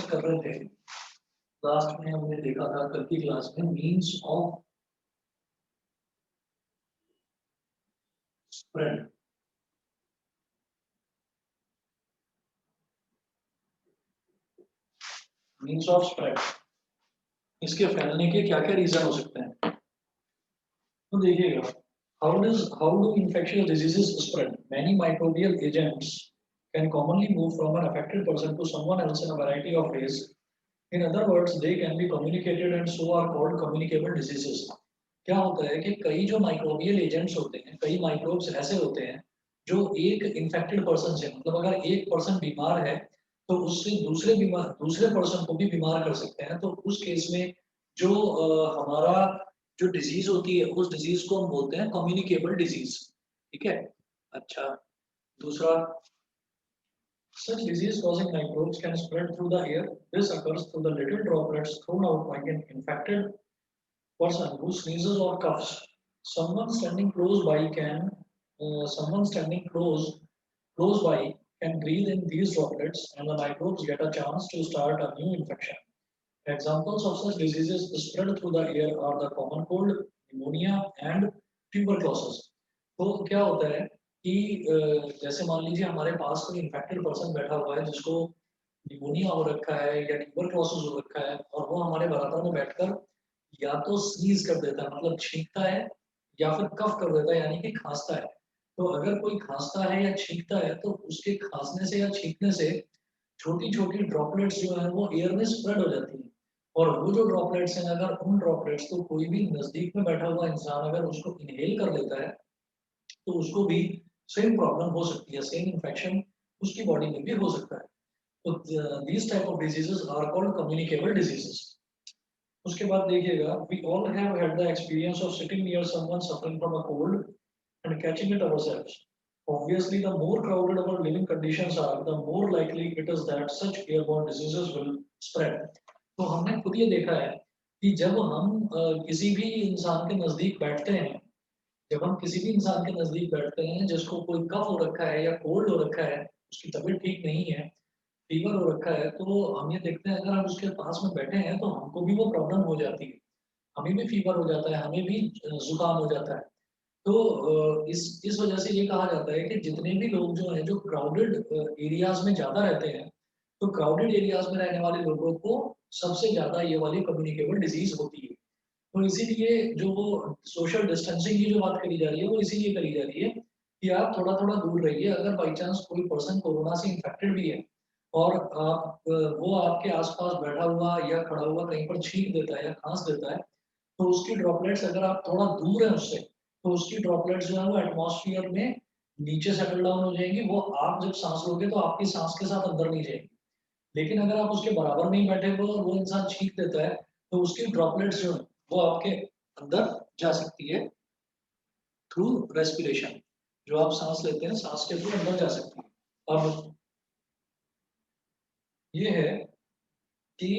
कर रहे थे, लास्ट में हमने देखा था कल की क्लास में means of spread. Means of spread, इसके फैलने के क्या क्या रीजन हो सकते हैं। तो देखिएगा, how do infectious diseases spread? Many microbial agents can commonly move from an affected person to someone else in a variety of ways. In other words, they can be communicated and so are called communicable diseases. क्या होता है कि कई जो microbial agents होते हैं, कई microbes ऐसे होते हैं जो एक इन्फेक्टेड पर्सन से, मतलब अगर एक पर्सन बीमार है तो उससे दूसरे पर्सन को भी बीमार कर सकते हैं। तो उस केस में जो हमारा जो डिजीज होती है उस डिजीज को हम बोलते हैं कम्युनिकेबल डिजीज। ठीक है। अच्छा, दूसरा, such disease causing microbes can spread through the air. This occurs through the little droplets thrown out by an infected person who sneezes or coughs. Someone standing close by can someone standing close by can breathe in these droplets and the microbes get a chance to start a new infection. Examples of such diseases spread through the air are the common cold, pneumonia and tuberculosis. तो क्या होता है कि जैसे मान लीजिए हमारे पास कोई इन्फेक्टेड पर्सन बैठा हुआ है जिसको निमोनिया हो रखा है या ट्यूबरक्लोसिस हो रखा है और वो हमारे बराबर में बैठकर या तो स्नीज कर देता है, मतलब छींकता है, या फिर कफ कर देता है यानी कि खांसता है। तो अगर कोई खांसता है या छींकता है तो उसके खांसने से या छींकने से छोटी छोटी ड्रॉपलेट्स जो है वो एयर में स्प्रेड हो जाती है। और वो जो ड्रॉपलेट्स हैं, अगर उन ड्रॉपलेट्स को कोई भी नजदीक में बैठा हुआ इंसान अगर उसको इनहेल कर लेता है तो उसको भी सेम प्रॉब्लम हो सकती है, सेम इन्फेक्शन उसकी बॉडी में भी हो सकता है। तो these type of diseases are called communicable diseases. उसके बाद देखिएगा, we all have had the experience of sitting near someone suffering from a cold and catching it ourselves. Obviously, the more crowded our living conditions are, the more likely it is that such airborne diseases will spread. तो हमने खुद ये देखा है कि जब हम किसी भी इंसान के नजदीक बैठते हैं, जब हम किसी भी इंसान के नजदीक बैठते हैं जिसको कोई कफ हो रखा है या कोल्ड हो रखा है, उसकी तबीयत ठीक नहीं है, फीवर हो रखा है, तो हम ये देखते हैं अगर हम उसके पास में बैठे हैं तो हमको भी वो प्रॉब्लम हो जाती है, हमें भी फीवर हो जाता है, हमें भी जुकाम हो जाता है। तो इस वजह से ये कहा जाता है कि जितने भी लोग जो हैं जो क्राउडेड एरियाज में ज़्यादा रहते हैं, तो क्राउडेड एरियाज में रहने वाले लोगों को सबसे ज़्यादा ये वाली कम्युनिकेबल डिजीज होती है। तो इसीलिए जो वो सोशल डिस्टेंसिंग की जो बात करी जा रही है वो इसीलिए करी जा रही है कि आप थोड़ा थोड़ा दूर रहिए। अगर बाई चांस कोई पर्सन कोरोना से इन्फेक्टेड भी है और आप वो आपके आसपास बैठा हुआ या खड़ा हुआ कहीं पर छींक देता है या खांस देता है, तो उसकी ड्रॉपलेट्स अगर आप थोड़ा दूर है उससे, तो उसकी ड्रॉपलेट्स जो है वो एटमॉस्फेयर में नीचे सेटल डाउन हो जाएंगी। वो आप जब सांस लोगे तो आपकी सांस के साथ अंदर नहीं जाएगी। लेकिन अगर आप उसके बराबर नहीं बैठे हो और वो इंसान छींक देता है तो उसकी ड्रॉपलेट्स जो है वो आपके अंदर जा सकती है थ्रू रेस्पिरेशन। जो आप सांस लेते हैं सांस के थ्रू अंदर जा सकती है। अब ये है कि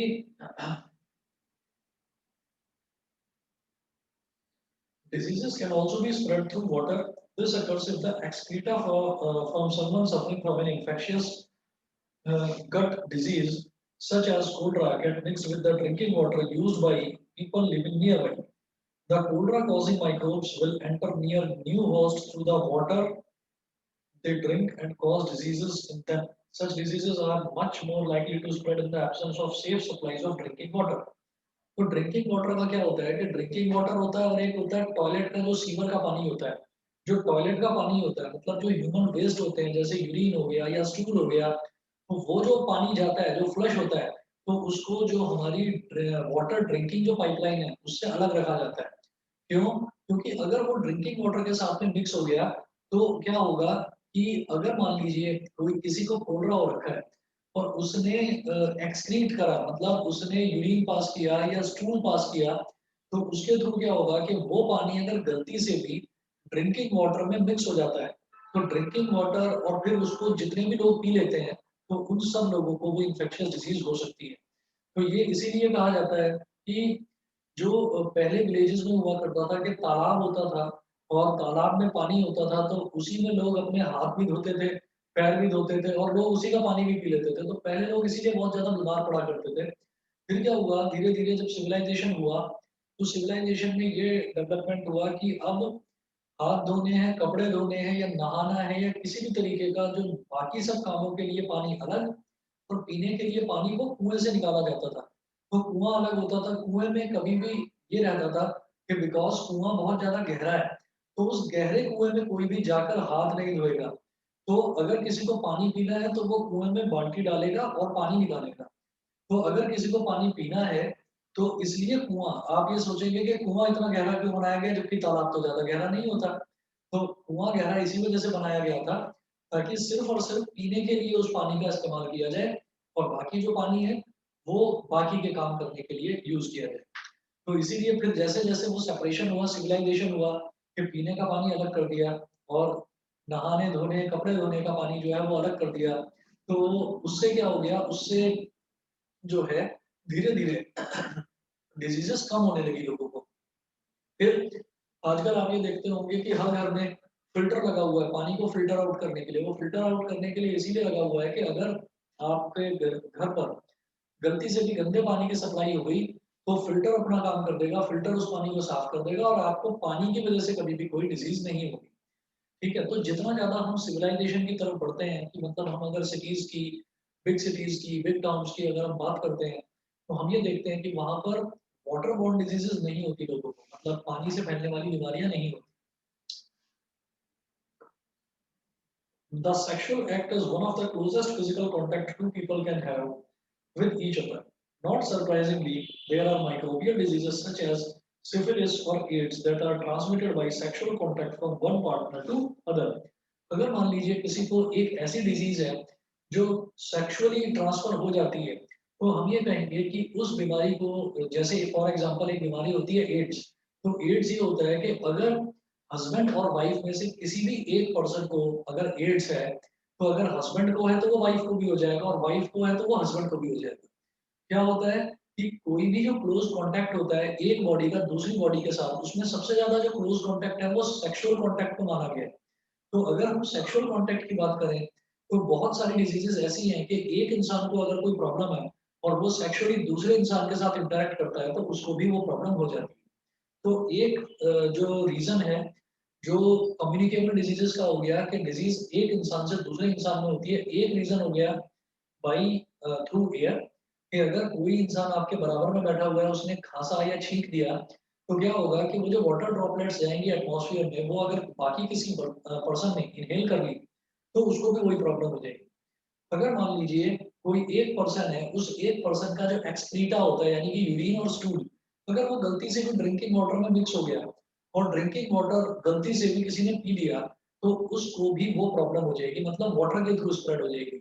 diseases can also be spread through water. This occurs if the excreta from someone suffering from an infectious gut disease, such as cholera, get mixed with the drinking water used by people living nearby. The cholera-causing microbes will enter near new hosts through the water they drink and cause diseases in them. Such diseases are much more likely to spread in the absence of safe supplies of drinking water. तो drinking water का क्या होता है कि drinking water होता है और एक होता है टॉयलेट का जो सीवर का पानी होता है। जो टॉयलेट का पानी होता है मतलब जो ह्यूमन वेस्ट होते हैं जैसे यूरिन हो गया या स्टूल हो गया, तो वो जो पानी जाता है जो फ्लश होता है, तो उसको जो हमारी वाटर ड्रिंकिंग जो पाइपलाइन है उससे अलग रखा जाता है। क्यों? क्योंकि अगर वो ड्रिंकिंग वाटर के साथ में मिक्स हो गया तो क्या होगा कि अगर मान लीजिए कोई किसी को कोलरा हो रखा है और उसने एक्सक्रीट करा, मतलब उसने यूरिन पास किया या स्टूल पास किया, तो उसके थ्रू क्या होगा कि वो पानी अगर गलती से भी ड्रिंकिंग वाटर में मिक्स हो जाता है, तो ड्रिंकिंग वाटर और फिर उसको जितने भी लोग पी लेते हैं तो उन सब लोगों को वो इन्फेक्शियस डिजीज हो सकती है। तो ये इसीलिए कहा जाता है कि जो पहले विलेजेस में हुआ करता था कि तालाब होता था और तालाब में पानी होता था तो उसी में लोग अपने हाथ भी धोते थे पैर भी धोते थे और लोग उसी का पानी भी पी लेते थे। तो पहले लोग इसीलिए बहुत ज़्यादा बीमार पड़ा करते थे। फिर क्या हुआ, धीरे-धीरे जब सिविलाइज़ेशन हुआ, तो सिविलाइज़ेशन में ये डेवलपमेंट हुआ कि अब हाथ धोने हैं, कपड़े धोने हैं या नहाना है या किसी भी तरीके का जो बाकी सब कामों के लिए पानी अलग और पीने के लिए पानी को कुएँ से निकाला जाता था। तो कुआँ अलग होता था, कुएँ में कभी भी ये रहता था कि बिकॉज़ कुआँ बहुत ज़्यादा गहरा है, तो उस गहरे कुएँ में कोई भी जाकर हाथ नहीं धोएगा। तो अगर किसी को पानी पीना है तो वो कुएँ में बाल्टी डालेगा और पानी निकालेगा। तो अगर किसी को पानी पीना है, तो इसलिए कुआँ आप ये सोचेंगे कि कुआँ इतना गहरा क्यों बनाया गया जबकि तालाब तो ज़्यादा गहरा नहीं होता। तो कुआँ गहरा इसी वजह से बनाया गया था ताकि सिर्फ़ और सिर्फ़ पीने के लिए उस पानी का इस्तेमाल किया जाए और बाकी जो पानी है, वो बाकी के काम करने के लिए यूज़ किया जाए। तो इसीलिए फिर जैसे-जैसे वो सेपरेशन हुआ, सिविलाइज़ेशन हुआ, फिर पीने का पानी अलग कर दिया और नहाने-धोने, कपड़े धोने का पानी जो है वो अलग कर दिया। तो उससे क्या हो गया, उससे जो है धीरे-धीरे डिजीज़ेज़ कम होने लगी लोगों को। फिर आजकल आप ये देखते होंगे कि हर घर में फ़िल्टर लगा हुआ है, पानी को फ़िल्टर आउट करने के लिए। वो फ़िल्टर आउट करने के लिए इसीलिए लगा हुआ है कि अगर आपके घर पर गलती से भी गंदे पानी की सप्लाई हो गई, तो फ़िल्टर अपना काम कर देगा, फ़िल्टर उस पानी को साफ़ कर देगा और आपको पानी की वज़ह से कभी भी कोई डिज़ीज़ नहीं होगी। ठीक है? तो जितना ज़्यादा हम सिविलाइज़ेशन की तरफ बढ़ते हैं कि मतलब हम अगर सिटीज़ की, बिग टाउन्स की अगर हम बात करते हैं, तो हम ये देखते हैं कि वहाँ पर वाटर बोर्न डिज़ीज़ेज़ नहीं होती लोगों को, मतलब पानी से फैलने वाली बीमारियाँ नहीं होती। The sexual act is one of the closest physical contact two people can have with each other. Not surprisingly, there are microbial diseases such as syphilis or AIDS that are transmitted by sexual contact from one partner to other. अगर मान लीजिए किसी को एक ऐसी disease है जो sexually transfer हो जाती है, तो हम ये कहेंगे कि उस बीमारी को, जैसे फॉर एग्जांपल एक बीमारी होती है एड्स, तो एड्स ये होता है कि अगर हस्बैंड और वाइफ में से किसी भी एक पर्सन को अगर एड्स है, तो अगर हस्बैंड को है तो वो वाइफ को भी हो जाएगा और वाइफ को है तो वो हस्बैंड को भी हो जाएगा। क्या होता है कि कोई भी जो क्लोज कॉन्टैक्ट होता है एक बॉडी का दूसरी बॉडी के साथ, उसमें सबसे ज्यादा जो क्लोज कॉन्टैक्ट है वो सेक्सुअल कॉन्टैक्ट को माना गया है। तो अगर हम सेक्सुअल कॉन्टैक्ट की बात करें, तो बहुत सारी डिजीजेस ऐसी हैं कि एक इंसान को अगर कोई प्रॉब्लम है और वो सेक्सुअली दूसरे इंसान के साथ इंटरेक्ट करता है, तो उसको भी वो प्रॉब्लम हो जाती है। तो एक जो रीज़न है, जो कम्युनिकेबल डिजीज़ेज़ का हो गया कि डिज़ीज़ एक इंसान से दूसरे इंसान में होती है। एक रीज़न हो गया बाई थ्रू एयर कि अगर कोई इंसान आपके बराबर में बैठा हुआ है, उसने खाँसा या छींक दिया, तो क्या होगा कि वो जो वाटर ड्रॉपलेट्स जाएँगी एटमॉस्फियर में, वो अगर बाकी किसी पर्सन ने इन्हेल कर ली, तो उसको भी वही प्रॉब्लम हो जाएगी। अगर मान लीजिए कोई एक पर्सन है, उस एक पर्सन का जो एक्सक्रीटा होता है यानी कि यूरिन और स्टूल, अगर वो गलती से भी ड्रिंकिंग वाटर में मिक्स हो गया और ड्रिंकिंग वाटर गलती से भी किसी ने पी लिया, तो उसको भी वो प्रॉब्लम हो जाएगी, मतलब वाटर के थ्रू स्प्रेड हो जाएगी।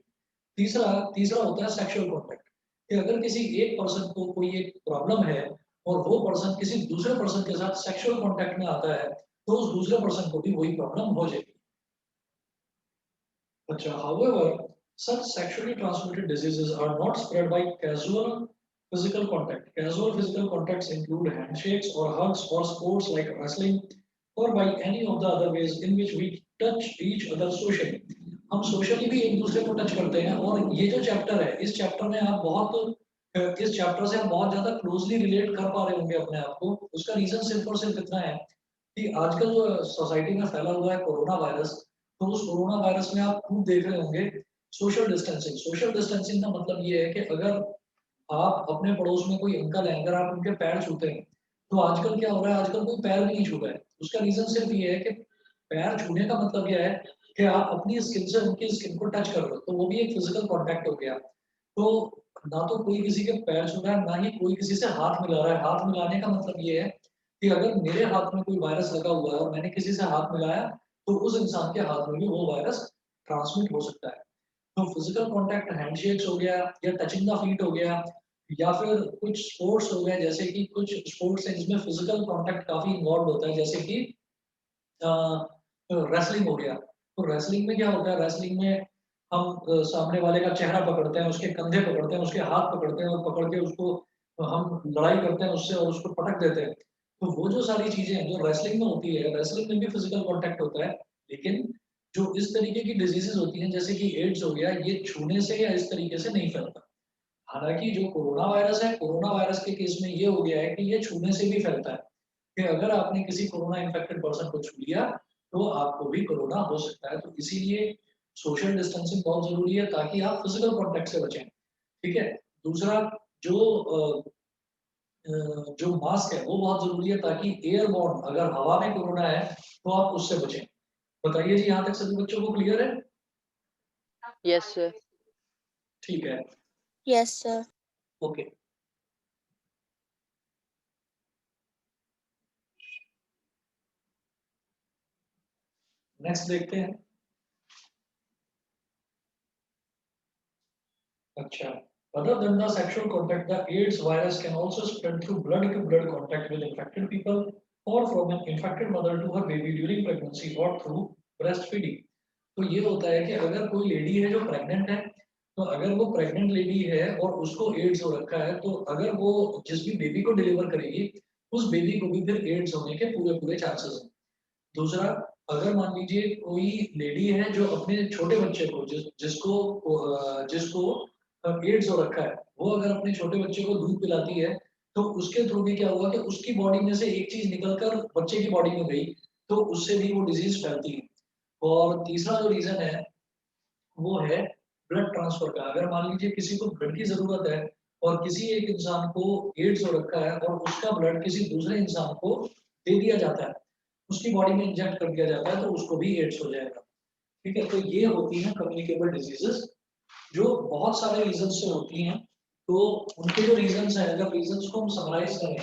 तीसरा तीसरा होता है सेक्सुअल कॉन्टैक्ट कि अगर किसी एक पर्सन को कोई एक प्रॉब्लम है और वो पर्सन किसी दूसरे पर्सन के साथ सेक्सुअल कॉन्टैक्ट में आता है, तो उस दूसरे पर्सन को भी वही प्रॉब्लम हो जाएगी। अच्छा, however, such sexually transmitted diseases are not spread by casual physical contact. Casual physical contacts include handshakes or hugs or sports like wrestling or by any of the other ways in which we touch each other socially. हम socially भी एक दूसरे को touch करते हैं और ये जो चैप्टर है, इस चैप्टर में आप इस चैप्टर से हम बहुत ज्यादा क्लोजली रिलेट कर पा रहे होंगे अपने आप को। उसका रीजन सिर्फ और सिर्फ इतना है कि आजकल जो सोसाइटी में फैला हुआ है कोरोना वायरस, तो उस कोरोना वायरस में आप खूब देख रहे होंगे सोशल डिस्टेंसिंग। सोशल डिस्टेंसिंग का मतलब ये है कि अगर आप अपने पड़ोस में कोई अंकल हैं, अगर आप उनके पैर छूते हैं, तो आजकल क्या हो रहा है, आजकल कोई पैर भी नहीं छू रहा है। उसका रीज़न सिर्फ़ ये है कि पैर छूने का मतलब क्या है कि आप अपनी स्किन से उनकी स्किन को टच कर रहे हो, तो वो भी एक फिज़िकल कॉन्टैक्ट हो गया। तो ना तो कोई किसी के पैर छू रहा है, ना ही कोई किसी से हाथ मिला रहा है। हाथ मिलाने का मतलब ये है कि अगर मेरे हाथ में कोई वायरस लगा हुआ है और मैंने किसी से हाथ मिलाया, तो उस इंसान के हाथ में भी वो वायरस ट्रांसमिट हो सकता है। तो फिजिकल कॉन्टैक्ट हैंडशेक्स हो गया या टचिंग द फीट हो गया या फिर कुछ स्पोर्ट्स हो गए, जैसे कि कुछ स्पोर्ट्स हैं जिसमें फिजिकल कॉन्टैक्ट काफी इन्वॉल्व होता है, जैसे कि रेसलिंग हो गया। तो रेसलिंग में क्या होता है, रेसलिंग में हम सामने वाले का चेहरा पकड़ते हैं, उसके कंधे पकड़ते हैं, उसके हाथ पकड़ते हैं और पकड़ के उसको हम लड़ाई करते हैं उससे और उसको पटक देते हैं। तो वो जो सारी चीजें हैं जो रेसलिंग में होती है, रेसलिंग में भी फिजिकल कॉन्टैक्ट होता है, लेकिन जो इस तरीके की डिजीजेस होती हैं जैसे कि एड्स हो गया, ये छूने से या इस तरीके से नहीं फैलता। हालांकि जो कोरोना वायरस है, कोरोना वायरस के केस में ये हो गया है कि ये छूने से भी फैलता है, कि अगर आपने किसी कोरोना इन्फेक्टेड पर्सन को छू लिया तो आपको भी कोरोना हो सकता है। तो इसीलिए सोशल डिस्टेंसिंग बहुत जरूरी है ताकि आप फिजिकल कॉन्टेक्ट से बचें। ठीक है। दूसरा, जो जो मास्क है वो बहुत जरूरी है ताकि एयरबॉर्न, अगर हवा में कोरोना है तो आप उससे बचें। बताइए जी, यहाँ तक सभी बच्चों को क्लियर है? Yes, sir. ठीक है। Yes, sir. ओके। नेक्स्ट देखते हैं। अच्छा, other than the sexual contact, the AIDS virus can also spread through blood-to-blood contact with infected people or from an infected mother to her baby during pregnancy or through breastfeeding. तो ये होता है कि अगर कोई लेडी है जो pregnant है, तो अगर वो प्रेग्नेंट लेडी है और उसको एड्स हो रखा है, तो अगर वो जिस भी बेबी को डिलीवर करेगी, उस बेबी को भी फिर एड्स होने के पूरे पूरे चांसेस हैं। दूसरा, अगर मान लीजिए कोई लेडी है जो अपने छोटे बच्चे को जिसको एड्स हो रखा है, वो अगर अपने छोटे बच्चे को दूध पिलाती है, तो उसके थ्रू भी क्या हुआ कि उसकी बॉडी में से एक चीज निकलकर बच्चे की बॉडी में गई, तो उससे भी वो डिजीज फैलती है। और तीसरा जो रीजन है वो है ब्लड ट्रांसफर का। अगर मान लीजिए किसी को ब्लड की जरूरत है और किसी एक इंसान को एड्स हो रखा है और उसका ब्लड किसी दूसरे इंसान को दे दिया जाता है, उसकी बॉडी में इंजेक्ट कर दिया जाता है, तो उसको भी एड्स हो जाएगा। ठीक है। तो ये होती हैं कम्युनिकेबल डिजीजेस, जो बहुत सारे रीजन से होती हैं। तो उनके जो रीजन है, अगर रीजन को हम समराइज करें,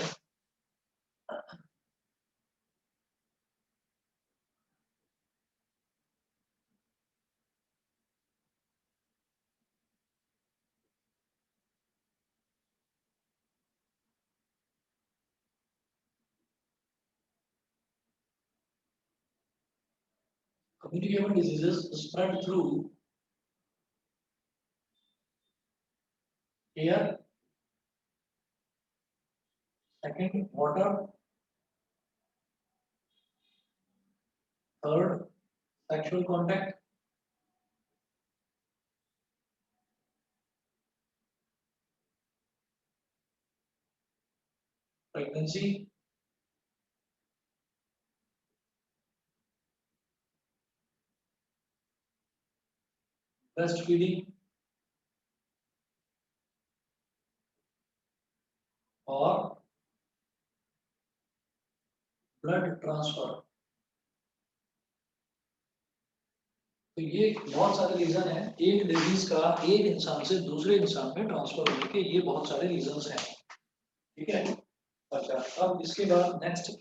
communicable diseases spread through air, second water, third sexual contact, pregnancy, breastfeeding और ब्लड ट्रांसफर। तो ये बहुत सारे रीजन है एक डिजीज का एक इंसान से दूसरे इंसान में ट्रांसफर होने के, ये बहुत सारे रीजन हैं। ठीक है। अच्छा, अब इसके बाद next,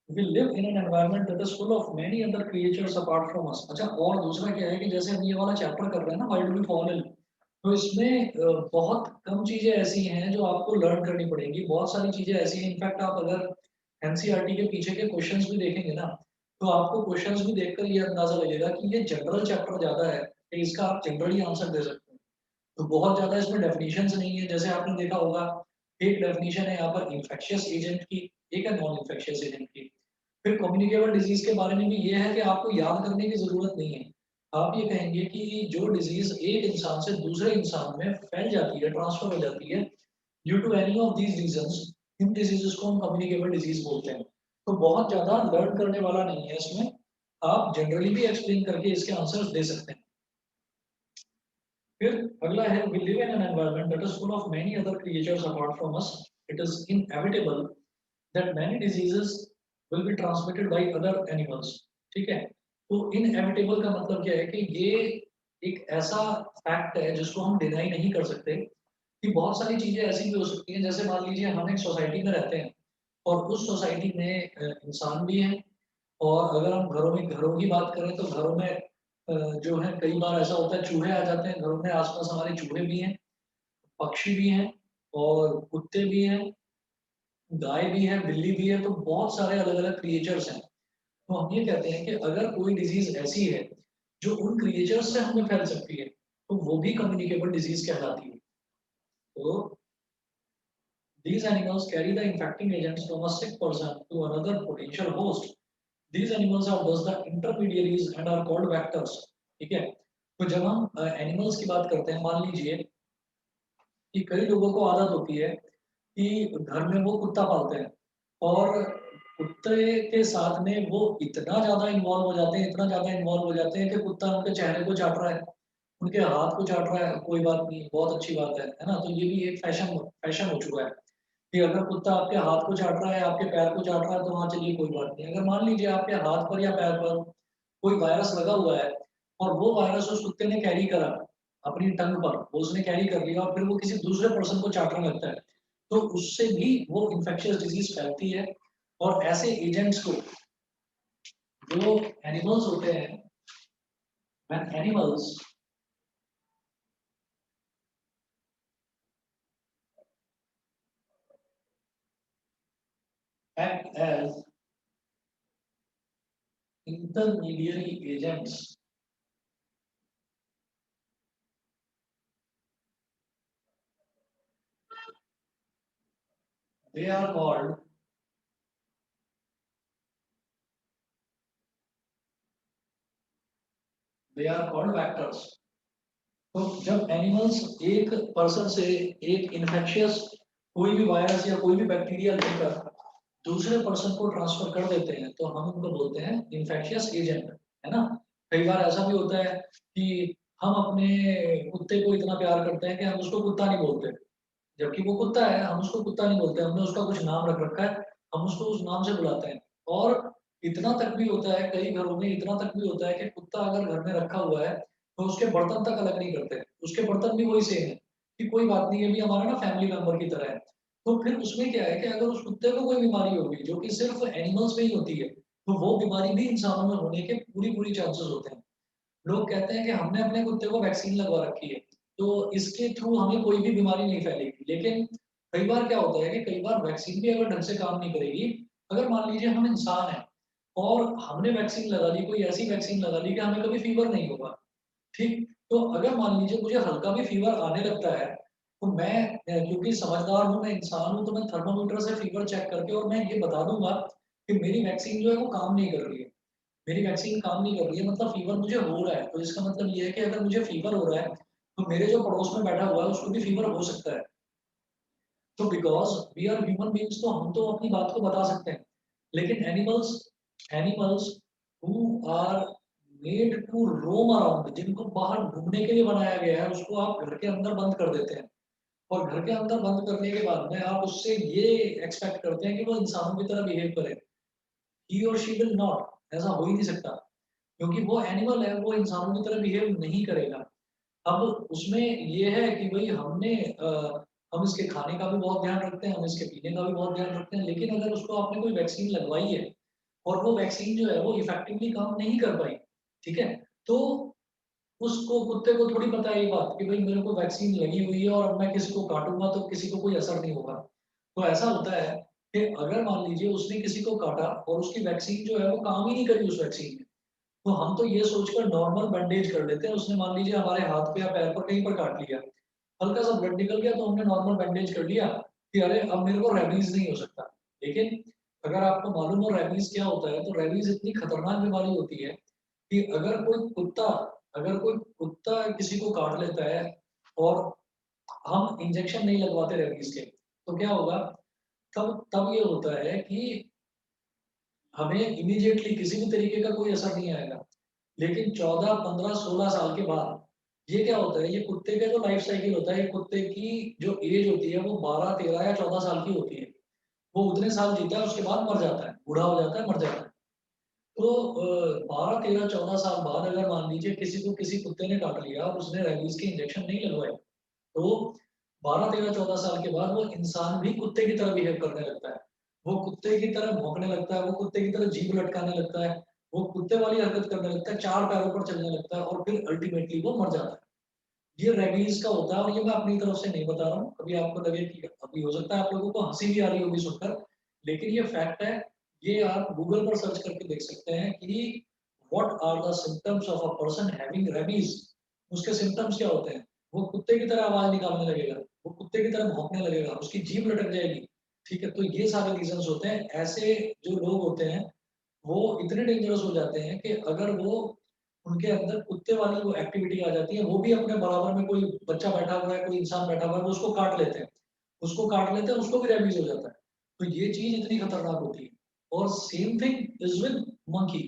we live in an environment that is full of many other creatures apart from us। अच्छा, और दूसरा क्या है कि जैसे हम ये वाला चैप्टर कर रहे हैं ना, why do we fall in, तो इसमें बहुत कम चीजें ऐसी हैं जो आपको लर्न करनी पड़ेंगी। बहुत सारी चीजें ऐसी हैं, इनफैक्ट आप अगर एनसीईआरटी के पीछे के क्वेश्चंस भी देखेंगे ना, तो आपको क्वेश्चंस भी देखकर ये अंदाजा लगेगा कि ये जनरल चैप्टर ज्यादा है कि इसका आप जनरली आंसर दे सकते हैं। तो बहुत ज्यादा इसमें डेफिनेशंस नहीं है। जैसे आपने देखा होगा, एक डेफिनेशन है यहाँ पर इन्फेक्शियस एजेंट की, एक है नॉन इन्फेक्शियस एजेंट की। फिर कम्युनिकेबल डिजीज के बारे में भी ये है कि आपको याद करने की जरूरत नहीं है। आप ये कहेंगे कि जो डिजीज एक इंसान से दूसरे इंसान में फैल जाती है, ट्रांसफर हो जाती है due to any of these reasons, इन डिजीजेस को हम कम्युनिकेबल डिजीज बोलते हैं। तो बहुत ज्यादा लर्न करने वाला नहीं है इसमें, आप जनरली भी एक्सप्लेन करके इसके आंसर्स दे सकते हैं। फिर अगला है, we live in an environment that is full of many other creatures apart from us. It is inevitable that many diseases will be transmitted by other animals। ठीक है। तो inevitable का मतलब क्या है कि ये एक ऐसा फैक्ट है जिसको हम डिनाई नहीं कर सकते, कि बहुत सारी चीजें ऐसी भी हो सकती हैं। जैसे मान लीजिए हम एक सोसाइटी में रहते हैं और उस सोसाइटी में इंसान भी हैं, और अगर हम घरों की बात करें तो घरों में जो है कई बार ऐसा होता है चूहे आ जाते हैं घरों में, आसपास हमारे चूहे भी हैं, पक्षी भी हैं, और कुत्ते भी हैं, गाय भी है, बिल्ली भी है, तो बहुत सारे अलग अलग क्रिएचर्स हैं। तो हम ये कहते हैं कि अगर कोई डिजीज ऐसी है जो उन क्रिएचर्स से हमें फैल सकती है, तो वो भी कम्युनिकेबल डिजीज कहलाती है। तो these animals carry the infecting agents from a sick person to another potential host। These animals are thus the intermediaries and are called vectors. ठीक है, तो जब हम एनिमल्स की बात करते हैं, मान लीजिए कि कई लोगों को आदत होती है कि घर में वो कुत्ता पालते हैं और कुत्ते के साथ में वो इतना ज्यादा इन्वॉल्व हो जाते हैं, इतना ज्यादा इन्वॉल्व हो जाते हैं कि कुत्ता उनके चेहरे को चाट रहा है, उनके हाथ को चाट रहा है, कोई बात नहीं, बहुत अच्छी बात है ना। तो ये भी एक फैशन हो चुका है कि अगर कुत्ता आपके हाथ को चाट रहा है, आपके पैर को चाट रहा है, तो हाँ चलिए कोई बात नहीं। अगर मान लीजिए आपके हाथ पर या पैर पर कोई वायरस लगा हुआ है और वो वायरस उस कुत्ते ने कैरी करा अपनी टंग पर, वो उसने कैरी कर लिया और फिर वो किसी दूसरे पर्सन को चाटने लगता है, तो उससे भी वो इन्फेक्शियस डिजीज फैलती है। और ऐसे एजेंट्स को, जो एनिमल्स होते हैं, when animals act as intermediary agents, they are called vectors. तो जब एनिमल्स एक पर्सन से एक इन्फेक्शियस कोई भी वायरस या कोई भी बैक्टीरिया लेकर दूसरे पर्सन को ट्रांसफर कर देते हैं, तो हम उनको बोलते हैं इन्फेक्शियस एजेंट, है ना। कई बार ऐसा भी होता है कि हम अपने कुत्ते को इतना प्यार करते हैं कि हम उसको कुत्ता नहीं बोलते, जबकि वो कुत्ता है, हम उसको कुत्ता नहीं बोलते, हमने उसका कुछ नाम रख रखा है, हम उसको उस नाम से बुलाते हैं। और इतना तक भी होता है, कई घरों में इतना तक भी होता है कि कुत्ता अगर घर में रखा हुआ है तो उसके बर्तन तक अलग नहीं करते, उसके बर्तन भी वही सेम है कि कोई बात नहीं, ये भी हमारा ना फैमिली मेंबर की तरह है। तो फिर उसमें क्या है कि अगर उस कुत्ते को कोई बीमारी होगी जो कि सिर्फ एनिमल्स में ही होती है, तो वो बीमारी भी इंसानों में होने के पूरी पूरी चांसेस होते हैं। लोग कहते हैं कि हमने अपने कुत्ते को वैक्सीन लगवा रखी है, तो इसके थ्रू हमें कोई भी बीमारी नहीं फैलेगी। लेकिन कई बार क्या होता है कि कई बार वैक्सीन भी अगर ढंग से काम नहीं करेगी, अगर मान लीजिए हम इंसान हैं और हमने वैक्सीन लगा ली, कोई ऐसी वैक्सीन लगा ली कि हमें कभी फीवर नहीं होगा, ठीक? तो अगर मान लीजिए मुझे हल्का भी फीवर आने लगता है, तो मैं क्योंकि समझदार हूँ, मैं इंसान हूँ, तो मैं थर्मामीटर से फीवर चेक करके और मैं ये बता दूंगा कि मेरी वैक्सीन जो है वो काम नहीं कर रही है, मेरी वैक्सीन काम नहीं कर रही है, मतलब फीवर मुझे हो रहा है। तो इसका मतलब ये है कि अगर मुझे फीवर हो रहा है तो मेरे जो पड़ोस में बैठा हुआ है उसको भी फीवर हो सकता है। तो because we are human beings, तो हम तो अपनी बात को बता सकते हैं। लेकिन animals, animals who are made to roam around, जिनको बाहर घूमने के लिए बनाया गया है, उसको आप घर के अंदर बंद कर देते हैं। और घर के अंदर बंद करने के बाद में आप उससे ये एक्सपेक्ट करते हैं कि वो इंसानों की तरह बिहेव करे। ही और शी विल नॉट, ऐसा हो ही नहीं सकता, क्योंकि वो एनिमल है, वो इंसानों की तरह बिहेव नहीं करेगा। अब उसमें ये है कि भाई हम इसके खाने का भी बहुत ध्यान रखते हैं, हम इसके पीने का भी बहुत ध्यान रखते हैं, लेकिन अगर उसको आपने कोई वैक्सीन लगवाई है और वो वैक्सीन जो है वो इफेक्टिवली काम नहीं कर पाई, ठीक है, तो उसको कुत्ते को थोड़ी पता है ये बात कि भाई मेरे को वैक्सीन लगी हुई है और अब मैं किसी को काटूंगा तो किसी को कोई असर नहीं होगा। तो ऐसा होता है कि अगर मान लीजिए उसने किसी को काटा और उसकी वैक्सीन जो है वो काम ही नहीं करी उस वैक्सीन में, तो हम तो ये सोचकर नॉर्मल बैंडेज कर लेते हैं। उसने मान लीजिए हमारे हाथ पे या पैर पर कहीं पर काट लिया, हल्का सा ब्लड निकल गया, तो हमने नॉर्मल बैंडेज कर लिया कि अरे अब मेरे को रेबीज नहीं हो सकता। लेकिन अगर आपको मालूम हो रेबीज क्या होता है, तो रेबीज इतनी खतरनाक बीमारी होती है कि अगर कोई कुत्ता किसी को काट लेता है और हम इंजेक्शन नहीं लगवाते रेबीज के, तो क्या होगा, तब तब ये होता है कि हमें इमीडिएटली किसी भी तरीके का कोई असर नहीं आएगा। लेकिन 14, 15, 16 साल के बाद ये क्या होता है, ये कुत्ते का जो लाइफ साइकिल होता है, ये कुत्ते की जो एज होती है वो 12, 13 या 14 साल की होती है। वो उतने साल जीता है, उसके बाद मर जाता है, बूढ़ा हो जाता है, मर जाता है। तो 12, 13, 14 साल बाद अगर मान लीजिए किसी को किसी कुत्ते ने काट लिया और उसने रेबीज के इंजेक्शन नहीं लगवाए, तो 12, 13, 14 साल के बाद वो इंसान भी कुत्ते की तरह बिहेव करने लगता है। वो कुत्ते की तरह भौंकने लगता है, वो कुत्ते की तरह जीभ लटकाने लगता है, वो कुत्ते वाली हरकत करने लगता है, चार पैरों पर चलने लगता है और फिर अल्टीमेटली वो मर जाता है। ये रेबीज का होता है और ये मैं अपनी तरफ से नहीं बता रहा हूँ, कभी आपको लगे कि अभी हो सकता है आप लोगों को हंसी भी आ रही होगी सुनकर, लेकिन ये फैक्ट है। ये आप गूगल पर सर्च करके देख सकते हैं कि what are the symptoms of a person having rabies. उसके सिम्टम्स क्या होते हैं, वो कुत्ते की तरह आवाज निकालने लगेगा, वो कुत्ते की तरह भौंकने लगेगा, उसकी जीभ लटक जाएगी। ठीक है, तो ये सारे रीजंस होते हैं। ऐसे जो लोग होते हैं वो इतने डेंजरस हो जाते हैं कि अगर वो उनके अंदर कुत्ते वाली वो एक्टिविटी आ जाती है, वो भी अपने बराबर में कोई बच्चा बैठा हुआ है, कोई इंसान बैठा हुआ है, वो उसको काट लेते हैं, उसको काट लेते हैं, उसको भी रेबीज हो जाता है। तो ये चीज इतनी खतरनाक होती है। और same thing is with monkey.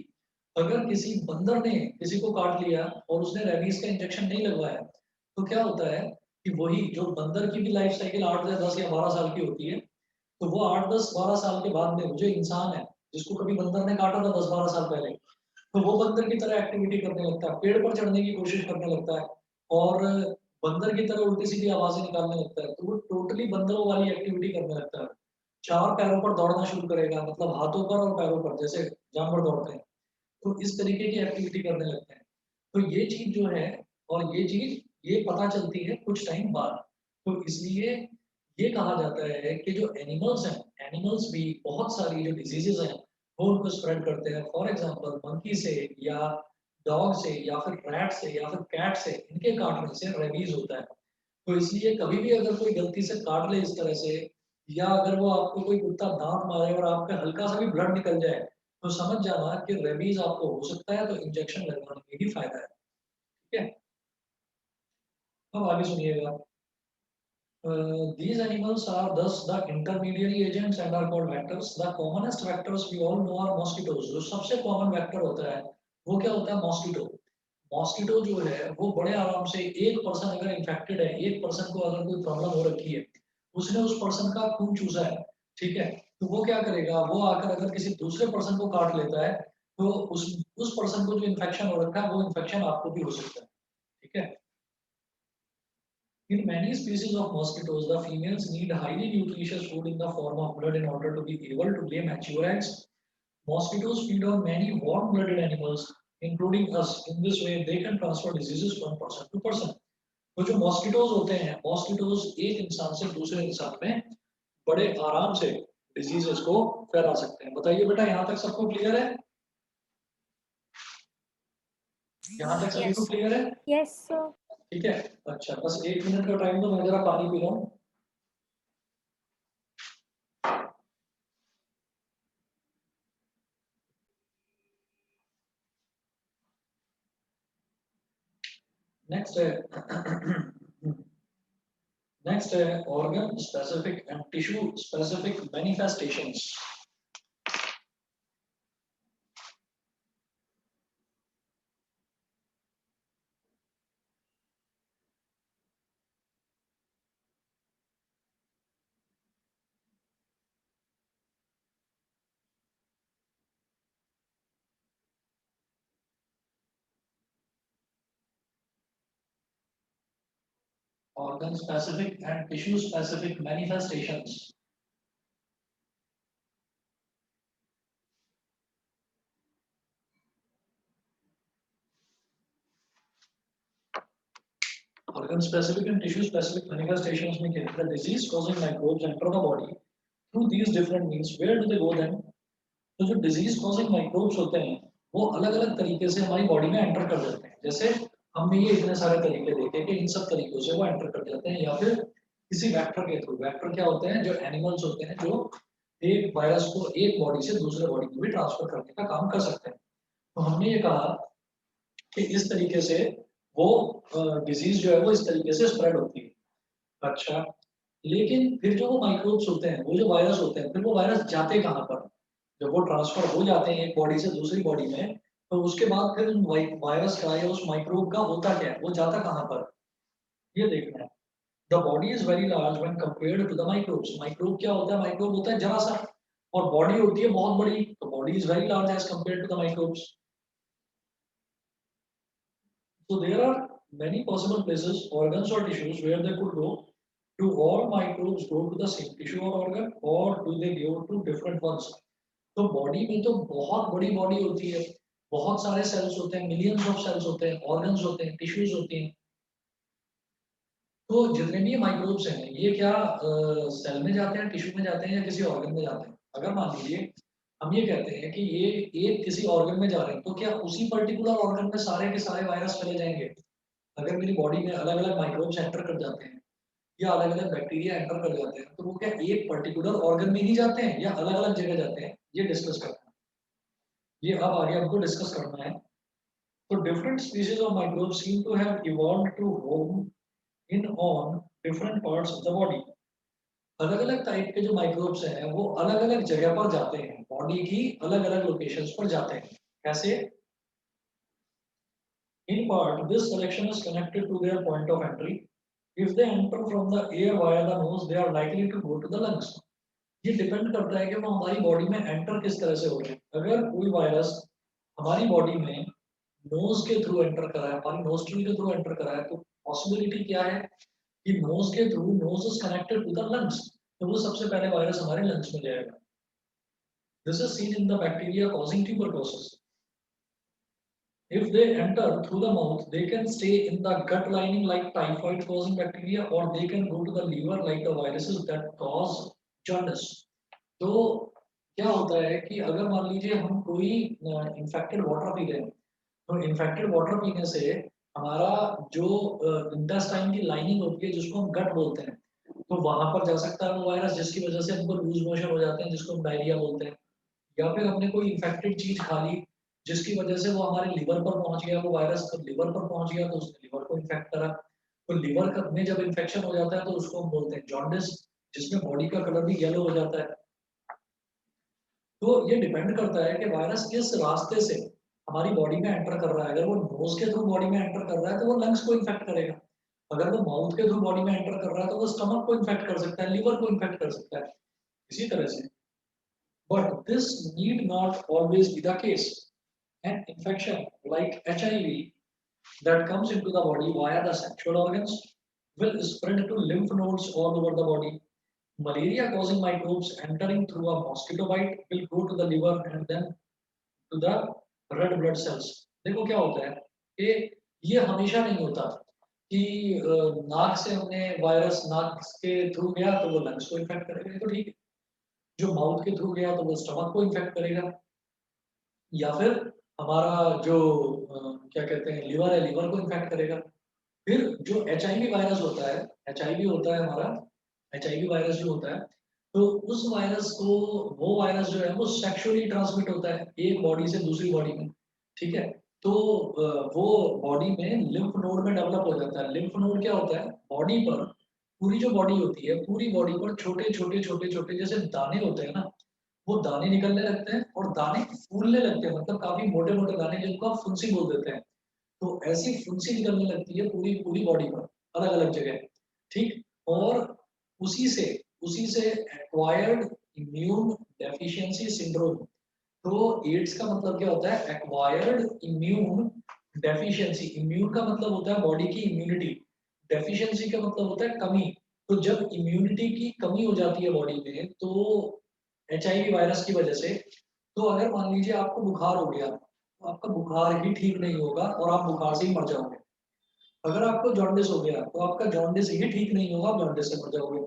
अगर किसी बंदर ने किसी को काट लिया और उसने रेबीज का इंजेक्शन नहीं लगवाया, तो क्या होता है कि वही जो बंदर की भी लाइफ साइकिल 8 या 10 या 12 साल की होती है, तो वो 8 10 12 साल के बाद में वो जो इंसान है जिसको कभी बंदर ने काटा था 10 12 साल पहले, तो वो बंदर की तरह एक्टिविटी करने लगता है, पेड़ पर चढ़ने की कोशिश करने लगता है और बंदर की तरह उल्टी सीधी आवाजें निकालने लगता है। तो वो टोटली बंदरों वाली एक्टिविटी करने लगता है। चार पैरों पर दौड़ना शुरू करेगा, मतलब हाथों पर और पैरों पर, जैसे जानवर दौड़ते हैं। तो इस तरीके की एक्टिविटी करने लगते हैं। तो ये चीज जो है, और ये चीज ये पता चलती है कुछ टाइम बाद। तो इसलिए ये कहा जाता है कि जो एनिमल्स हैं, एनिमल्स भी बहुत सारी जो डिजीजेस हैं वो उनको स्प्रेड करते हैं। फॉर एग्जांपल मंकी से या डॉग से या फिर रैट से या फिर कैट से, इनके काटने से रेबीज होता है। तो इसलिए कभी भी अगर कोई गलती से काट ले इस तरह से, या अगर वो आपको कोई कुत्ता दांत मारे और आपका हल्का सा भी ब्लड निकल जाए, तो समझ जाना कि रेबीज आपको हो सकता है, तो इंजेक्शन लगवाने में ही फायदा है। ठीक है, अब आगे सुनिएगा। These animals are thus the intermediary agents and are called vectors. The commonest vectors we all know are mosquitoes. जो सबसे कॉमन वेक्टर होता है वो क्या होता है? मॉस्किटो। मॉस्किटो जो है वो बड़े आराम से, एक पर्सन अगर इन्फेक्टेड है, एक पर्सन को अगर कोई प्रॉब्लम हो रखी है, उसने उस पर्सन का खून चूसा है, ठीक है, तो वो क्या करेगा, वो आकर अगर किसी दूसरे पर्सन को काट लेता है, तो उस पर्सन को जो इन्फेक्शन हो रखा है वो इन्फेक्शन आपको भी हो सकता है। ठीक है। In many species of mosquitoes, the females need highly nutritious food in the form of blood in order to be able to lay mature eggs. Mosquitoes feed on many warm-blooded animals, including us. In this way, they can transfer diseases from person to person. तो जो mosquitoes होते हैं, mosquitoes एक इंसान से दूसरे इंसान में बड़े आराम से डिजीजेस को फैला सकते हैं। बताइए बेटा, यहाँ तक सबको क्लियर है? यहाँ तक सभी को Yes. क्लियर है? Yes, sir. ठीक है। अच्छा, बस 1 मिनट का टाइम दो, मैं जरा पानी पी रहा हूँ। नेक्स्ट है नेक्स्ट है organ specific and tissue specific manifestations. organ specific and tissue specific manifestations. Organ specific and tissue specific manifestations में क्या है? The disease causing microbes enter the body through these different means. Where do they go then? तो जो disease causing microbes होते हैं वो अलग अलग तरीके से हमारी बॉडी में एंटर कर जाते हैं। जैसे हमने ये इतने सारे तरीके देखे कि इन सब तरीकों से वो एंटर कर जाते हैं, या फिर किसी वेक्टर के थ्रू। वेक्टर क्या होते हैं? जो एनिमल्स होते हैं जो एक वायरस को एक बॉडी से दूसरे बॉडी में भी ट्रांसफर करने का काम कर सकते हैं। तो हमने ये कहा कि इस तरीके से वो डिजीज जो है वो इस तरीके से स्प्रेड होती है। अच्छा, लेकिन फिर जो वो माइक्रोब्स होते हैं, वो जो वायरस होते हैं, फिर वो वायरस जाते कहाँ पर? जब वो ट्रांसफर हो जाते हैं एक बॉडी से दूसरी बॉडी में, तो उसके बाद फिर उन वायरस का या उस माइक्रोब का होता क्या है, वो जाता कहाँ पर, ये देखना है। The body is very large when compared to the microbes. Microbe क्या होता है? माइक्रोब होता है जरा सा, और बॉडी होती है बहुत बड़ी, तो body is very large as compared to the microbes. So there are many possible places, organs or tissues where they could go. Do all microbes go to the same tissue or organ, or do they go to different ones? तो body में तो बहुत बड़ी body होती है, बहुत सारे sales होते हैं, मिलियंस ऑफ सेल्स होते हैं, ऑर्गन्स होते हैं, टिश्यूज होती हैं। तो जितने भी माइक्रोब्स हैं ये क्या सेल में जाते हैं, टिश्यू में जाते हैं, या किसी ऑर्गन में जाते हैं? अगर मान लीजिए हम ये कहते हैं कि ये एक किसी ऑर्गन में जा रहे हैं, तो क्या उसी पर्टिकुलर ऑर्गन में सारे के सारे वायरस चले जाएंगे? अगर मेरी बॉडी में अलग अलग माइक्रोब्स एंटर कर जाते हैं या अलग अलग बैक्टीरिया एंटर कर जाते हैं, तो वो क्या एक पर्टिकुलर ऑर्गन में ही जाते हैं या अलग अलग जगह जाते हैं? ये डिस्कस करते हैं। ये अब आगे हमको डिस्कस करना है। तो different species of microbes seem to have evolved to home in on different parts of the body. अलग अलग टाइप के जो माइक्रोब्स हैं वो अलग अलग जगह पर जाते हैं, बॉडी की अलग अलग लोकेशंस पर जाते हैं। कैसे? In part, this selection is connected to their point of entry. If they enter from the air via the nose, they are likely to go to the lungs. ये डिपेंड करता है कि वो हमारी बॉडी में एंटर किस तरह से हो रहे हैं। अगर कोई वायरस हमारी बॉडी में नोज के थ्रू एंटर करा है, हमारी नोस्ट्रिल के थ्रू एंटर करा है, तो पॉसिबिलिटी क्या है कि नोज के through, nose is connected to the lungs, तो वो सबसे पहले वायरस हमारे लंग्स में जाएगा। This is seen in the bacteria causing tuberculosis. If they enter through the mouth, they can stay in the gut lining like typhoid causing bacteria, or they can go to the liver like the viruses that cause jaundice. तो क्या होता है कि अगर मान लीजिए हम कोई इन्फेक्टेड वाटर पी रहे हैं, तो इन्फेक्टेड वाटर पीने से हमारा जो इंटेस्टाइन की लाइनिंग होती है जिसको हम गट बोलते हैं, तो वहां पर जा सकता है वो वायरस, जिसकी वजह से हमको लूज मोशन हो जाते हैं जिसको हम डायरिया बोलते हैं। या फिर हमने कोई इन्फेक्टेड चीज खा ली जिसकी वजह से वो हमारे लिवर पर पहुंच गया, वो वायरस जब लिवर पर पहुंच गया तो उसने लिवर को इन्फेक्ट करा। तो लिवर में जब इन्फेक्शन हो जाता है तो उसको हम बोलते हैं जॉन्डिस, जिसमें बॉडी का कलर भी येलो हो जाता है। तो ये डिपेंड करता है कि वायरस किस रास्ते से हमारी बॉडी में एंटर कर रहा है। अगर वो नोज के थ्रू बॉडी में एंटर कर रहा है तो वो लंग्स को इन्फेक्ट करेगा। अगर वो माउथ के थ्रू बॉडी में एंटर कर रहा है तो वो स्टमक को इन्फेक्ट कर सकता है, लिवर को इन्फेक्ट कर सकता है, इसी तरह से। But this need not always be the case. An infection like HIV that comes into the body via the sexual organs will spread to lymph nodes all over the body. Malaria causing microbes entering through a mosquito bite will go to the liver and then to the red blood cells. देखो क्या होता है कि ये हमेशा नहीं होता कि नाक से हमने वायरस नाक के थ्रू गया तो वो लंग्स को इन्फेक्ट करेगा, तो ठीक है। जो माउथ के थ्रू गया तो वो स्टमक को इन्फेक्ट करेगा, या फिर हमारा जो क्या कहते हैं लिवर है, लिवर को इन्फेक्ट करेगा। फिर जो एचआईवी वायरस होता है, एचआईवी होता है हमारा, एचआईवी वायरस जो होता है, तो उस वायरस को, वो वायरस जो है वो सेक्सुअली ट्रांसमिट होता है एक बॉडी से दूसरी बॉडी में, ठीक है। तो वो बॉडी में लिम्फ नोड में डेवलप हो जाता है। लिम्फ नोड क्या होता है, बॉडी पर, पूरी जो बॉडी होती है पूरी बॉडी पर छोटे छोटे छोटे छोटे जैसे दाने होते हैं ना, वो दाने निकलने लगते हैं और दाने फूलने लगते हैं, मतलब काफी मोटे मोटे दाने जिनको आप फुंसी बोल देते हैं। तो ऐसी फुंसी निकलने लगती है पूरी पूरी बॉडी पर, अलग अलग जगह, ठीक। और उसी से उसी से एक्वायर्ड इम्यून डेफिशिएंसी सिंड्रोम। तो एड्स का मतलब क्या होता है, एक्वायर्ड इम्यून डेफिशिएंसी। इम्यून का मतलब होता है बॉडी की इम्यूनिटी, डेफिशिएंसी का मतलब होता है कमी। तो जब इम्यूनिटी की कमी हो जाती है बॉडी में, तो एचआईवी वायरस की वजह से, तो अगर मान लीजिए आपको बुखार हो गया तो आपका बुखार ही ठीक नहीं होगा और आप बुखार से ही मर जाओगे। अगर आपको जॉन्डिस हो गया तो आपका जॉन्डिस ही ठीक नहीं होगा, आप जॉन्डिस से मर जाओगे।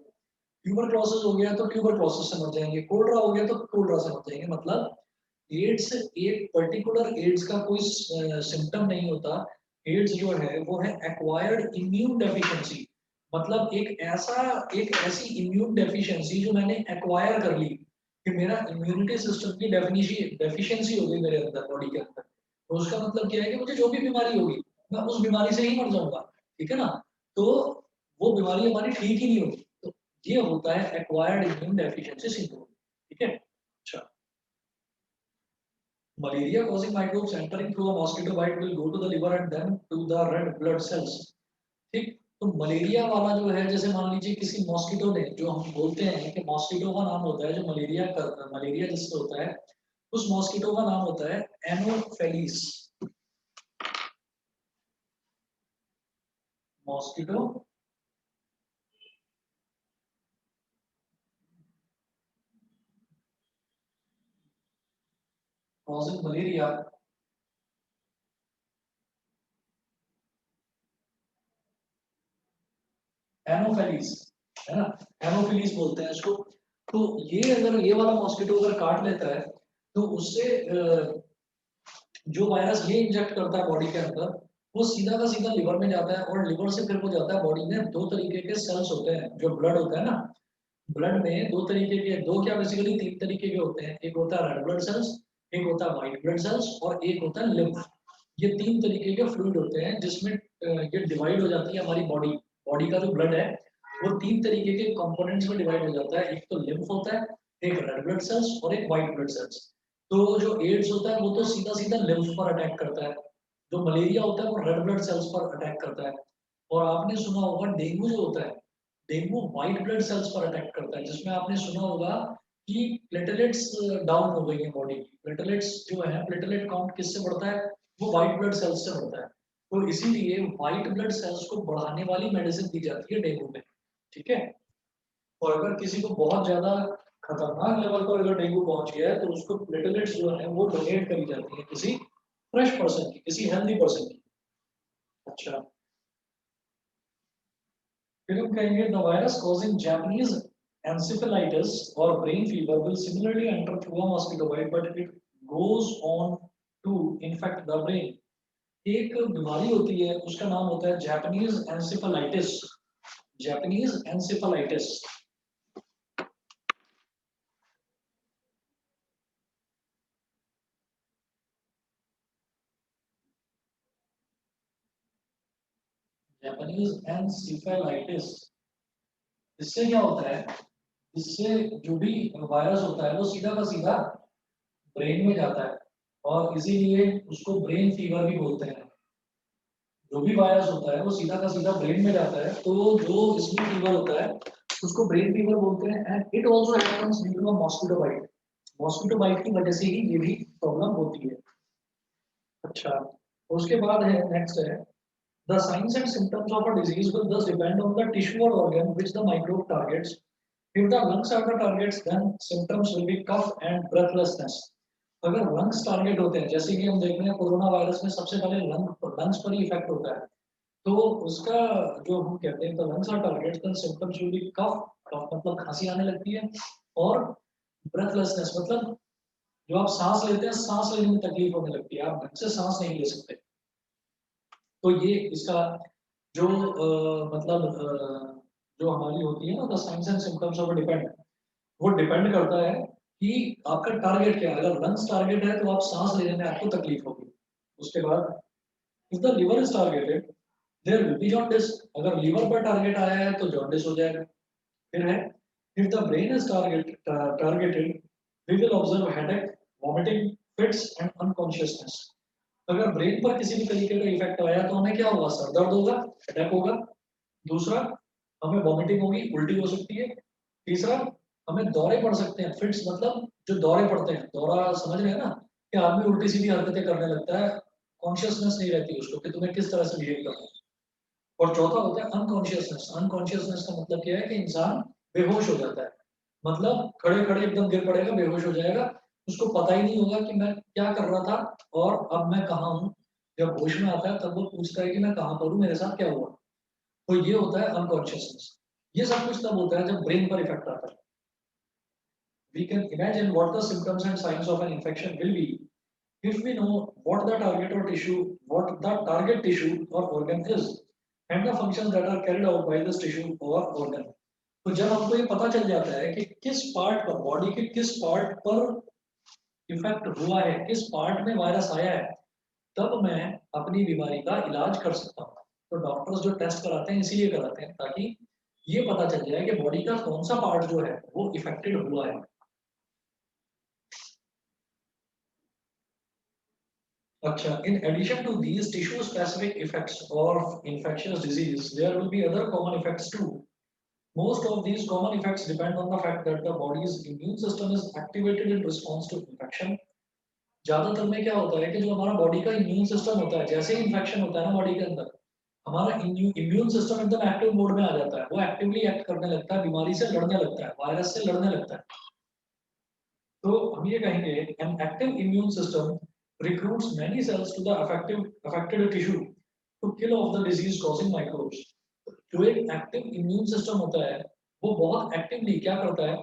ट्यूबरक्लोसिस हो गया तो ट्यूबरक्लोसिस से मर जाएंगे, कोलरा हो गया तो कोलरा से मर जाएंगे। मतलब एड्स, एक पर्टिकुलर एड्स का कोई सिम्टम नहीं होता। एड्स जो है वो है एक्वायर्ड इम्यून डेफिशिएंसी, मतलब एक ऐसी इम्यून डेफिशिएंसी जो मैंने एक्वायर कर ली, कि मेरा इम्यूनिटी सिस्टम की डेफिशिएंसी हो गई मेरे अंदर, बॉडी के अंदर। तो उसका मतलब क्या है कि मुझे जो भी बीमारी होगी मैं उस बीमारी से ही मर जाऊंगा, ठीक है ना। तो वो बीमारी हमारी ठीक ही नहीं होगी। तो ये होता है एक्वायर्ड इम्यून डेफिशिएंसी सिंड्रोम, ठीक है। अच्छा, malaria causing microbes entering through a mosquito bite will go to the liver and then to the red blood cells, ठीक। तो मलेरिया वाला जो है, जैसे मान लीजिए किसी मॉस्किटो ने, जो हम बोलते हैं कि मॉस्किटो का नाम होता है जो मलेरिया जिससे होता है, उस मॉस्किटो का नाम होता है एनोफेलिस मॉस्किटो। causing मलेरिया, एनोफेलिस, है ना, एनोफिलीस बोलते हैं इसको। तो ये अगर ये वाला मॉस्किटो अगर काट लेता है तो उससे जो वायरस ये इंजेक्ट करता है बॉडी के अंदर, वो सीधा का सीधा लिवर में जाता है, और लिवर से फिर वो जाता है बॉडी में। दो तरीके के सेल्स होते हैं, जो ब्लड होता है ना, ब्लड में दो तरीके के, दो क्या बेसिकली तीन तरीके के होते हैं। एक होता है रेड ब्लड सेल्स, एक होता है व्हाइट ब्लड सेल्स और एक होता है लिम्फ। ये तीन तरीके के फ्लूइड होते हैं जिसमें ये डिवाइड हो जाती है हमारी बॉडी। बॉडी का जो ब्लड है वो तीन तरीके के कंपोनेंट्स में डिवाइड हो जाता है, एक तो लिम्फ होता है, एक रेड ब्लड सेल्स और एक व्हाइट ब्लड सेल्स। तो जो एड्स होता है वो तो सीधा सीधा लिम्फ पर अटैक करता है, जो मलेरिया होता है वो रेड ब्लड सेल्स पर अटैक करता है। और आपने सुना होगा डेंगू जो होता है, डेंगू व्हाइट ब्लड सेल्स पर अटैक करता है, जिसमें आपने सुना होगा कि प्लेटलेट्स डाउन हो गई है बॉडी की। प्लेटलेट्स जो है, प्लेटलेट काउंट किससे बढ़ता है, वो व्हाइट ब्लड सेल्स से बढ़ता है। तो इसीलिए व्हाइट ब्लड सेल्स को बढ़ाने वाली मेडिसिन दी जाती है डेंगू में, ठीक है। और अगर किसी को बहुत ज्यादा खतरनाक लेवल पर अगर डेंगू पहुंच गया है तो उसको प्लेटलेट्स जो है वो डोनेट करी जाती है किसी फ्रेश पर्सन की, किसी हेल्दी पर्सन की। अच्छा, फिर हम कहेंगे the virus causing Japanese encephalitis or brain fever will similarly enter through a mosquito bite, but it goes on to infect the brain. एक बीमारी होती है उसका नाम होता है Japanese encephalitis. Japanese encephalitis. Japanese encephalitis, इससे क्या होता है, इससे जो भी वायरस होता है वो सीधा का सीधा ब्रेन में जाता है, और इसीलिए उसको ब्रेन फीवर भी बोलते हैं। जो भी वायरस होता है वो सीधा का सीधा ब्रेन में जाता है, तो जो इसमें फीवर होता है उसको ब्रेन फीवर बोलते हैं। And it also happens due to a mosquito bite. Mosquito bite की वजह से ही ये भी प्रॉब्लम होती है। अच्छा, उसके बाद है नेक्स्ट है the signs and symptoms of a disease will thus depend on the tissue or organ which the microbe targets. If the lungs are the targets, then symptoms will be cough and breathlessness. अगर lungs target होते हैं, जैसे कि हम देख रहे हैं corona virus में सबसे पहले लंग्स पर ही इफेक्ट होता है, तो उसका जो हम कहते हैं तो lungs are target, then symptoms will be cough. Cough मतलब खांसी आने लगती है, और ब्रेथलेसनेस मतलब जो आप सांस लेते हैं सांस लेने में तकलीफ होने लगती है, आप ढंग से सांस नहीं ले सकते। तो ये इसका जो जो हमारी होती है ना the science and symptoms of depend, वो डिपेंड करता है कि आपका टारगेट क्या है। अगर लंग्स टारगेट है तो आप सांस लेने में आपको तकलीफ होगी। उसके बाद if the liver is targeted there will be jaundice. अगर लीवर पर टारगेट आया है तो जॉन्डिस हो जाएगा। फिर है if the brain is targeted we will observe headache, vomiting, fits and unconsciousness. अगर ब्रेन पर किसी भी तरीके का इफेक्ट आया तो हमें क्या होगा, सर दर्द होगा, हेडेक होगा। दूसरा, हमें वॉमिटिंग होगी, उल्टी हो सकती है। तीसरा, हमें दौरे पड़ सकते हैं। फिट्स मतलब जो दौरे पड़ते हैं, दौरा समझ रहे हैं ना, कि आदमी उल्टी सीधी हरकतें करने लगता है, कॉन्शियसनेस नहीं रहती उसको कि तुम्हें किस तरह से बिहेव करना है। और चौथा होता है अनकॉन्शियसनेस। अनकॉन्शियसनेस का मतलब क्या है कि इंसान बेहोश हो जाता है, मतलब खड़े खड़े एकदम गिर पड़ेगा, बेहोश हो जाएगा, उसको पता ही नहीं होगा कि मैं क्या कर रहा था और अब मैं कहाँ हूँ। जब होश में आता है तब वो पूछता है कि मैं कहाँ पर हूँ, मेरे साथ क्या हुआ। तो ये होता है अनकॉन्शियसनेस। ये सब कुछ तब होता है जब ब्रेन पर इफेक्ट आता है। We can imagine what the symptoms and signs of an infection will be if we know what the target or tissue, what the target tissue or organ is, and the functions that are carried out by this tissue or organ. तो जब हमको ये पता चल जाता है कि किस पार्ट पर, बॉडी के किस पार्ट पर इफेक्ट हुआ है, किस पार्ट में वायरस आया है, तब मैं अपनी बीमारी का इलाज कर सकता हूँ। तो डॉक्टर्स जो टेस्ट कराते हैं इसीलिए कराते हैं ताकि ये पता चल जाए कि बॉडी का कौन सा पार्ट जो है वो इफेक्टेड हुआ है। Acha, in addition to these tissue-specific effects of infectious disease, there will be other common effects too. Most of these common effects depend on the fact that the body's immune system is activated in response to infection. ज्यादातर में क्या होता है कि जो हमारा body का immune system होता है, जैसे ही इन्फेक्शन होता है ना बॉडी के अंदर, हमारा इम्यून सिस्टम एकदम एक्टिव मोड में आ जाता है, वो एक्टिवली एक्ट करने लगता है, बीमारी से लड़ने लगता है, वायरस से लड़ने लगता है। तो हम ये कहेंगे an active immune system recruits many cells to the affected tissue to kill off the disease causing microbes. जो एक एक्टिव इम्यून सिस्टम होता है वो बहुत एक्टिवली क्या करता है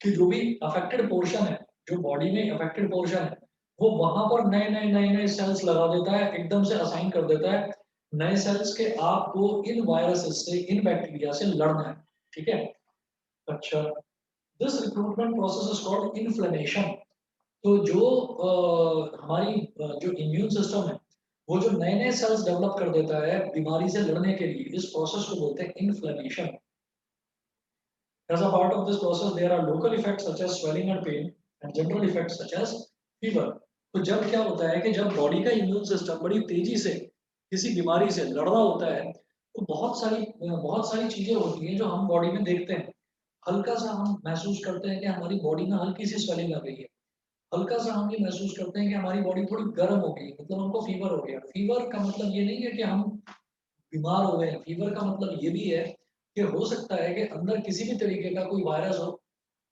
कि जो भी अफेक्टेड पोर्शन है, जो बॉडी में अफेक्टेड पोर्शन है, वो वहां पर नए नए सेल्स लगा देता है, एकदम से असाइन कर देता है नए सेल्स के आपको इन वायरसेस से, इन बैक्टीरिया से लड़ना है। ठीक है। अच्छा, this recruitment process is called inflammation. तो जो हमारी जो इम्यून सिस्टम है वो जो नए नए सेल्स डेवलप कर देता है बीमारी से लड़ने के लिए, इस प्रोसेस को बोलते हैं inflammation. As a part of this process, there are local effects such as swelling and pain, and general effects such as fever. तो जब क्या होता है कि जब बॉडी का इम्यून सिस्टम बड़ी तेजी से किसी बीमारी से लड़ रहा होता है, तो बहुत सारी चीजें होती हैं जो हम बॉडी में देखते हैं। हल्का सा हम महसूस करते हैं कि हमारी बॉडी में हल्की सी स्वेलिंग आ गई है। हल्का सा हम ये महसूस करते हैं कि हमारी बॉडी थोड़ी गर्म हो गई, मतलब हमको फीवर हो गया। फीवर का मतलब ये नहीं है कि हम बीमार हो गए हैं। फीवर का मतलब ये भी है कि हो सकता है कि अंदर किसी भी तरीके का कोई वायरस हो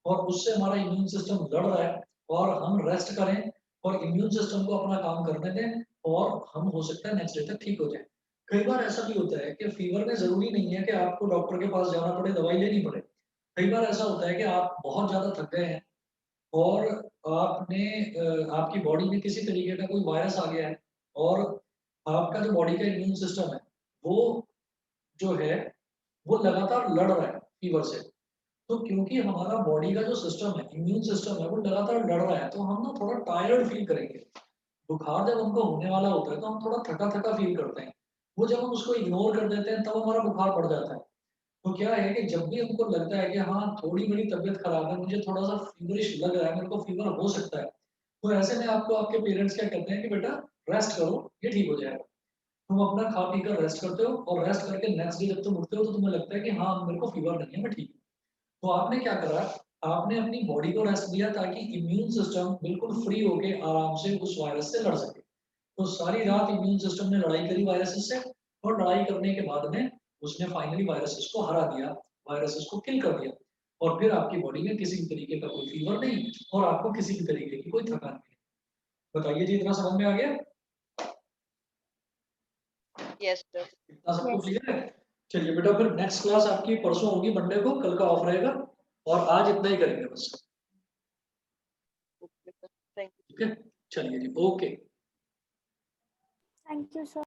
और उससे हमारा इम्यून सिस्टम लड़ रहा है, और हम रेस्ट करें और इम्यून सिस्टम को अपना काम करने दें, और हम हो सकता है नेक्स्ट डे तक ठीक हो जाए। कई बार ऐसा भी होता है कि फीवर में जरूरी नहीं है कि आपको डॉक्टर के पास जाना पड़े, दवाई लेनी पड़े। कई बार ऐसा होता है कि आप बहुत ज्यादा थक गए हैं और आपकी बॉडी में किसी तरीके का कोई वायरस आ गया है, और आपका जो बॉडी का इम्यून सिस्टम है वो जो है वो लगातार लड़ रहा है फीवर से। तो क्योंकि हमारा बॉडी का जो सिस्टम है, इम्यून सिस्टम है, वो लगातार लड़ रहा है, तो हम ना थोड़ा टायर्ड फील करेंगे। बुखार जब हमको होने वाला होता है तो हम थोड़ा थका थका फील करते हैं। वो जब हम उसको इग्नोर कर देते हैं तब हमारा बुखार बढ़ जाता है। तो क्या है कि जब भी हमको लगता है कि हाँ थोड़ी मेरी तबीयत खराब है, मुझे थोड़ा सा फीवरिश लग रहा है, मेरे को फीवर हो सकता है, तो ऐसे में आपको आपके पेरेंट्स क्या कहते हैं कि बेटा रेस्ट करो, ये ठीक हो जाएगा। तुम अपना खा पी कर रेस्ट करते हो, और रेस्ट करके नेक्स्ट डे जब तुम उठते हो तो तुम्हें लगता है कि हाँ मेरे को फीवर नहीं है, मैं ठीक हूँ। तो आपने क्या करा, आपने अपनी बॉडी को रेस्ट दिया ताकि इम्यून सिस्टम बिल्कुल फ्री होके आराम से उस वायरस से लड़ सके। तो सारी रात इम्यून सिस्टम ने लड़ाई करी वायरसेस से, और लड़ाई करने के बाद में उसने फाइनली वायरसेस को हरा दिया, वायरसेस को किल कर दिया। और फिर आपकी बॉडी में किसी भी तरीके का कोई फीवर नहीं, और आपको किसी भी तरीके की कोई थकान नहीं। बताइए जी, इतना समझ में आ गया? Yes, sir. इतना सबको Yes. क्लियर है? चलिए बेटा, फिर नेक्स्ट क्लास आपकी परसों होगी, मंडे को, कल का ऑफ रहेगा, और आज इतना ही करेंगे बस। Okay, sir. Thank you. ठीक है, चलिए जी, ओके। Thank you, sir.